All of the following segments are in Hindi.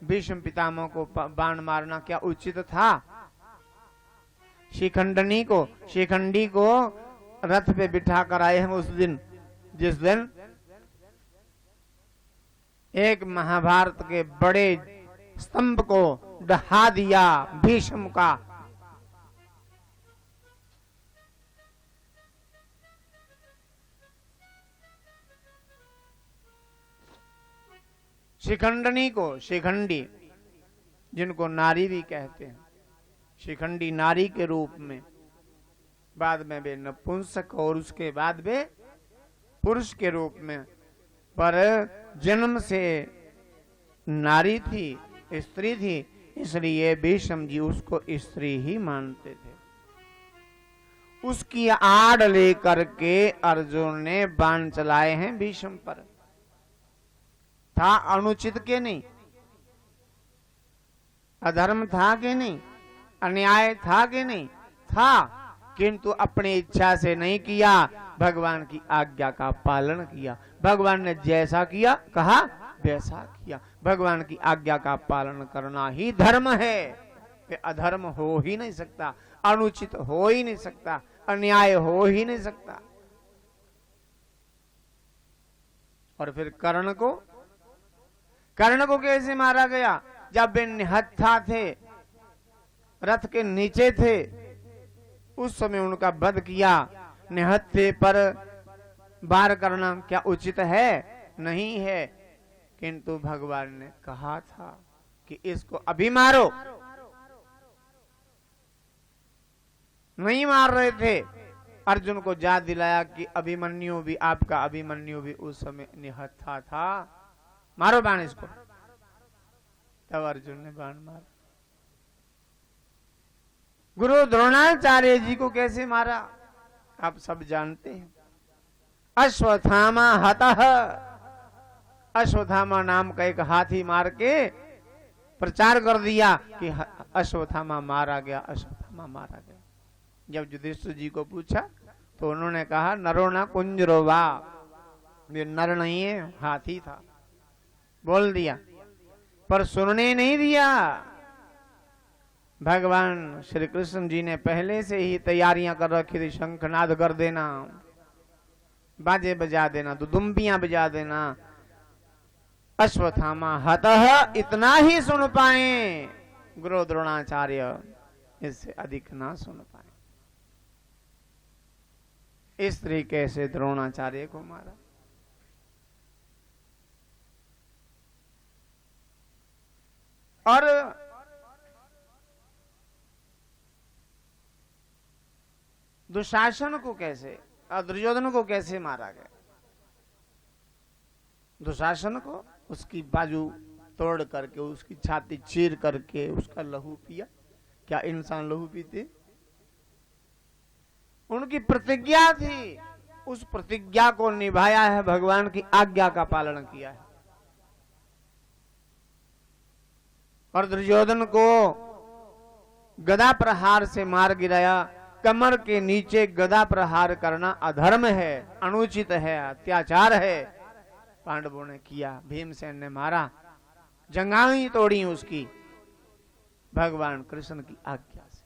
भीष्म पितामह को बाण मारना क्या उचित था? शिखंडी को रथ पे बिठा कर आए हैं उस दिन, जिस दिन एक महाभारत के बड़े स्तंभ को ढहा दिया भीष्म का। शिखंडी जिनको नारी भी कहते हैं, शिखंडी नारी के रूप में, बाद में वे नपुंसक और उसके बाद वे पुरुष के रूप में, पर जन्म से नारी थी, स्त्री थी, इसलिए भीष्म जी उसको स्त्री ही मानते थे। उसकी आड़ लेकर के अर्जुन ने बाण चलाए हैं भीष्म पर। था अनुचित के नहीं? अधर्म था कि नहीं? अन्याय था कि नहीं? था, किंतु अपनी इच्छा से नहीं किया, भगवान की आज्ञा का पालन किया। भगवान ने जैसा किया कहा वैसा किया। भगवान की आज्ञा का पालन करना ही धर्म है। अधर्म हो ही नहीं सकता, अनुचित हो ही नहीं सकता, अन्याय हो ही नहीं सकता। और फिर कर्ण को कैसे मारा गया? जब वे निहत्था थे, रथ के नीचे थे, उस समय उनका वध किया। निहत्थे पर वार करना क्या उचित है? नहीं है, किंतु भगवान ने कहा था कि इसको अभी मारो। नहीं मार रहे थे, अर्जुन को याद दिलाया कि अभिमन्यु भी, आपका अभिमन्यु भी उस समय निहत्था था, मारो बाण इसको। तब अर्जुन ने बाण मारा। गुरु द्रोणाचार्य जी को कैसे मारा आप सब जानते हैं। अश्वत्थामा हतः, अश्वत्थामा नाम का एक हाथी मार के प्रचार कर दिया कि अश्वत्थामा मारा गया, अश्वत्थामा मारा गया। जब युधिष्ठिर जी को पूछा तो उन्होंने कहा नरो न कुंजरो वा, ये नर नहीं है, हाथी था। बोल दिया, पर सुनने नहीं दिया। भगवान श्री कृष्ण जी ने पहले से ही तैयारियां कर रखी थी। शंखनाद कर देना, बाजे बजा देना, दुदुम्बियां बजा देना। अश्वत्थामा हतः इतना ही सुन पाए गुरु द्रोणाचार्य, इससे अधिक ना सुन पाए। इस तरीके से द्रोणाचार्य को मारा। और दुशासन को कैसे और दुर्योधन को कैसे मारा गया? दुशासन को उसकी बाजू तोड़ करके, उसकी छाती चीर करके उसका लहू पिया। क्या इंसान लहू पीते? उनकी प्रतिज्ञा थी, उस प्रतिज्ञा को निभाया है, भगवान की आज्ञा का पालन किया है। और दुर्योधन को गदा प्रहार से मार गिराया। कमर के नीचे गदा प्रहार करना अधर्म है, अनुचित है, अत्याचार है। पांडवों ने किया, भीमसेन ने मारा, जंघाएं तोड़ी उसकी, भगवान कृष्ण की आज्ञा से।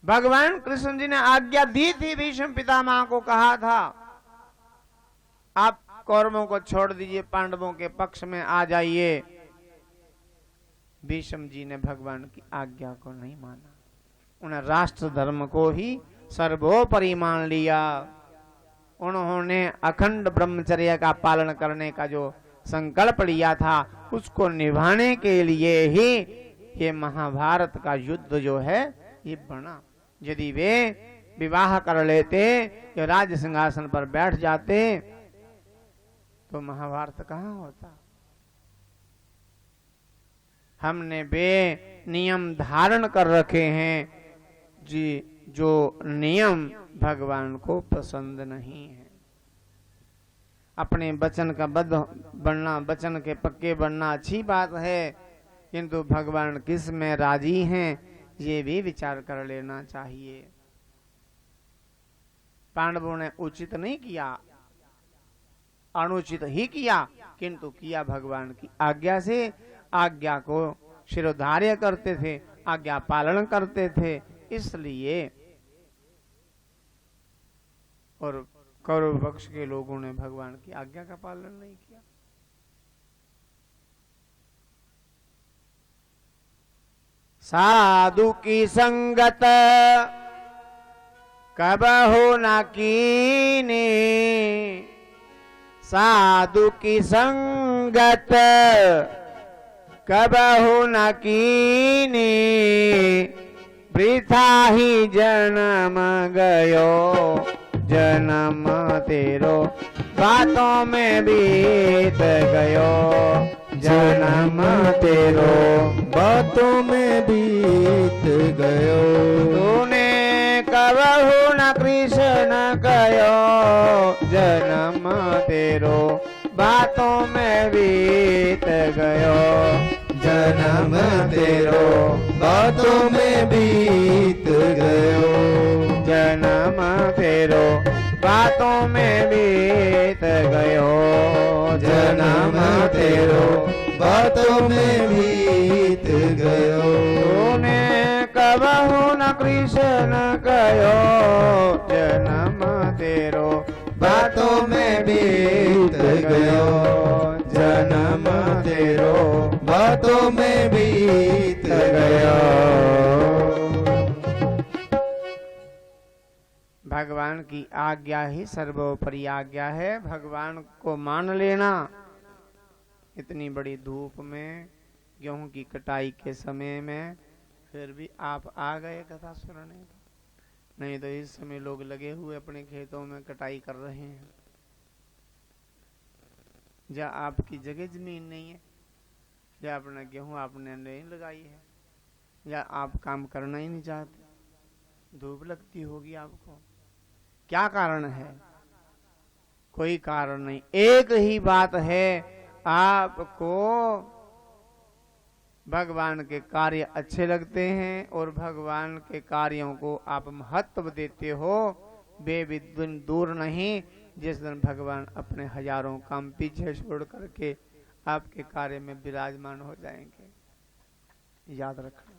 भगवान कृष्ण जी ने आज्ञा दी थी, भीष्म पितामह को कहा था आप कौरवों को छोड़ दीजिए, पांडवों के पक्ष में आ जाइए। भीष्म जी ने भगवान की आज्ञा को नहीं माना। उन्हें राष्ट्र धर्म को ही सर्वोपरि मान लिया। उन्होंने अखंड ब्रह्मचर्य का पालन करने का जो संकल्प लिया था, उसको निभाने के लिए ही ये महाभारत का युद्ध जो है ये बना। यदि वे विवाह कर लेते या राज सिंहासन पर बैठ जाते तो महाभारत कहाँ होता। हमने वे नियम धारण कर रखे हैं जी, जो नियम भगवान को पसंद नहीं है। अपने वचन का बद्ध बनना, वचन के पक्के बनना अच्छी बात है, किंतु भगवान किस में राजी हैं ये भी विचार कर लेना चाहिए। पांडवों ने उचित नहीं किया। अनुचित ही किया, किंतु किया भगवान की आज्ञा से। आज्ञा को शिरोधार्य करते थे, आज्ञा पालन करते थे, इसलिए। और कौरव पक्ष के लोगों ने भगवान की आज्ञा का पालन नहीं किया। साधु की संगत कबहु न कीने, साधु की संगत कबहु न कीने, वृथा ही जन्म गयो जन्म तेरो, बातों में बीत गयो जन्म तेरो, बातों में बीत गयो। तूने कबहु न कृष्ण कयो जन्म तेरो, बातों में बीत गयो जन्म तेरो, बातों में बीत गयो जन्म तेरो, बातों में बीत गयो जन्म तेरो, बातों में बीत गयो। तूने कबहु न कृष्ण कयो जन्म तेरो, बातों में बीत गयो जन्म तेरो, बातों में बीत गयो। भगवान की आज्ञा ही सर्वोपरि आज्ञा है। भगवान को मान लेना। इतनी बड़ी धूप में, गेहूं की कटाई के समय में, फिर भी आप आ गए कथा सुनने। नहीं तो इस समय लोग लगे हुए अपने खेतों में कटाई कर रहे हैं। या आपकी जगह जमीन नहीं है, या अपना गेहूं आपने नहीं लगाई है, या आप काम करना ही नहीं चाहते, धूप लगती होगी आपको। क्या कारण है? कोई कारण नहीं। एक ही बात है, आपको भगवान के कार्य अच्छे लगते हैं और भगवान के कार्यों को आप महत्व देते हो। वे दिन दूर नहीं जिस दिन भगवान अपने हजारों काम पीछे छोड़ करके आपके कार्य में विराजमान हो जाएंगे। याद रखना।